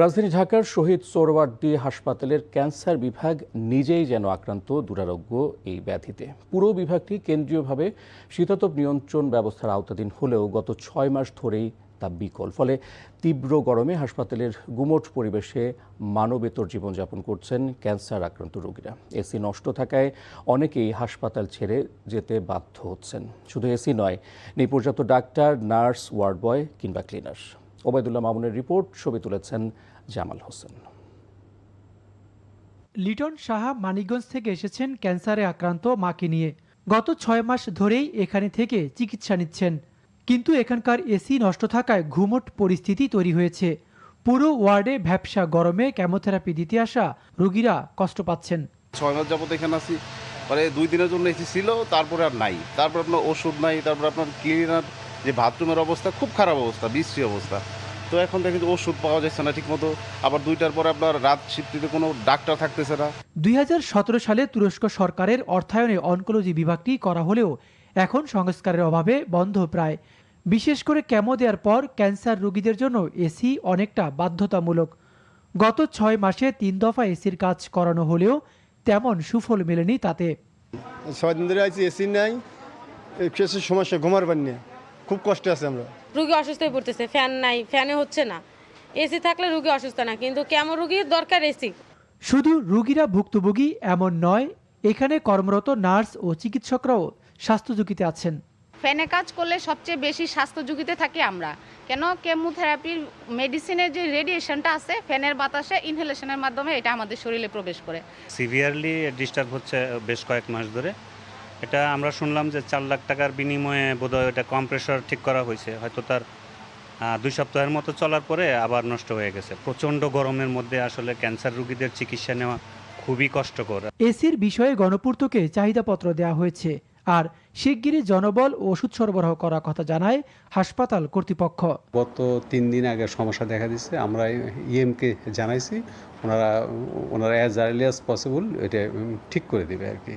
রাজধানী ঢাকার শহীদ সোহরাওয়ার্দী হাসপাতালের ক্যান্সার বিভাগ নিজেই যেন আক্রান্ত দুরারোগ্য এই ব্যাধিতে। পুরো বিভাগটি কেন্দ্রীয়ভাবে শীতাতপ নিয়ন্ত্রণ ব্যবস্থার আওতাধীন হলেও গত ৬ মাস ধরেই তা বিকল। ফলে তীব্র গরমে হাসপাতালের গুমোট পরিবেশে মানবেতর জীবনযাপন করছেন ক্যান্সার আক্রান্ত রোগীরা। এসি নষ্ট থাকায় অনেকেই হাসপাতাল ছেড়ে যেতে বাধ্য হচ্ছেন। শুধু এসি নয়, নেই পর্যাপ্ত ডাক্তার, নার্স, ওয়ার্ড বয় কিংবা ক্লিনার। ওবায়দুল্লাহ মামুনের রিপোর্ট, ছবি তুলেছেন জামাল হোসেন। লিটন সাহা মানিকগঞ্জ থেকে এসেছেন ক্যান্সারে আক্রান্ত মাকে নিয়ে। গত ৬ মাস ধরেই এখানে থেকে চিকিৎসা নিচ্ছেন, কিন্তু এখানকার এসি নষ্ট থাকায় ঘুমট পরিস্থিতি তৈরি হয়েছে। পুরো ওয়ার্ডে ভ্যাপসা গরমে কেমোথেরাপি দিতে আসা রোগীরা কষ্ট পাচ্ছেন। ৬ মাস যাবত এখানে আছি, মানে 2 দিনের জন্য এসি ছিল, তারপরে আর নাই। তারপর আপনার ওষুধ নাই, তারপর আপনার ক্লিনার, যে বাথরুমের অবস্থা খুব খারাপ অবস্থা, বিশ্রী অবস্থা। তো এখন দেখেন যে ওষুধ পাওয়া যাচ্ছে না ঠিক মতো, আবার 2টার পরে আপনার রাত শিফটিতে কোনো ডাক্তার থাকতেছে না। ২০১৭ সালে তুরস্ক সরকারের অর্থায়নে অনকোলজি বিভাগটি করা হলেও এখন সংস্কারের অভাবে বন্ধ প্রায়। বিশেষ করে কেমো দেওয়ার পর ক্যান্সার রোগীদের জন্য এসি অনেকটা বাধ্যতামূলক। গত ৬ মাসে ৩ দফা এসির কাজ করানো হলেও তেমন সুফল মেলেনি তাতে। ৬ দিন ধরে আছি, এসি নাই, বিশেষ সমস্যা, ঘুমার পানি, খুব কষ্টে আছে আমরা। রোগী অসুস্থ হয়ে পড়তেছে, ফ্যান নাই, ফ্যানে হচ্ছে না। এসি থাকলে রোগী অসুস্থ না, কিন্তু কেমন রোগীর দরকার এসি। শুধু রোগীরা ভুক্তভোগী এমন নয়, এখানে কর্মরত নার্স ও চিকিৎসকরাও স্বাস্থ্য ঝুঁকিতে আছেন। ফ্যানে কাজ করলে সবচেয়ে বেশি স্বাস্থ্য ঝুঁকিতে থাকি আমরা। কেন, কেমোথেরাপির মেডিসিনের যে রেডিয়েশনটা আছে ফ্যানের বাতাসে ইনহেলেশনের মাধ্যমে এটা আমাদের শরীরে প্রবেশ করে। সিভিয়ারলি ডিস্টার্ব হচ্ছে বেশ কয়েক মাস ধরে। এটা আমরা শুনলাম যে 4 লাখ টাকার বিনিময়ে বোধহয় এটা কম্প্রেসর ঠিক করা হয়েছে, হয়তো তার 2 সপ্তাহের মতো চলার পরে আবার নষ্ট হয়ে গেছে। প্রচণ্ড গরমের মধ্যে আসলে ক্যান্সার রোগীদের চিকিৎসা নেওয়া খুবই কষ্টকর। এসির বিষয়ে গণপূর্তকে চাহিদাপত্র দেওয়া হয়েছে, আর শিগগিরই জনবল ও ওষুধ সরবরাহ করার কথা জানায় হাসপাতাল কর্তৃপক্ষ। গত 3 দিন আগে সমস্যা দেখা দিচ্ছে, আমরা ইএমকে জানাইছি, ওনারা অ্যাজ আর্লি অ্যাজ পসিবল এটা ঠিক করে দেবে আর কি।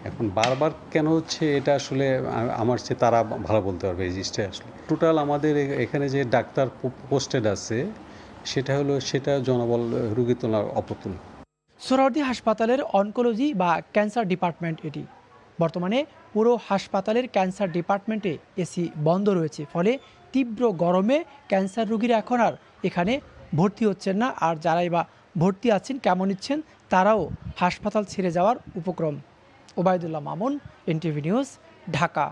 এখন বারবার কেন হচ্ছে এটা আসলে আমার চেয়ে তারা ভালো বলতে পারবে এই জিনিসটা। আসলে টোটাল আমাদের এখানে যে ডাক্তার পোস্টেড আছে সেটা জনবল রোগীর তুলনায় অপ্রতুল। সোহরাওয়ার্দী হাসপাতালের অনকোলজি বা ক্যান্সার ডিপার্টমেন্ট এটি। বর্তমানে পুরো হাসপাতালের ক্যান্সার ডিপার্টমেন্টে এসি বন্ধ রয়েছে, ফলে তীব্র গরমে ক্যান্সার রোগীরা এখন আর এখানে ভর্তি হচ্ছেন না, আর যারাই বা ভর্তি আছেন, কেমন নিচ্ছেন, তারাও হাসপাতাল ছেড়ে যাওয়ার উপক্রম। Obaidullah Mamun, NTV news, Dhaka.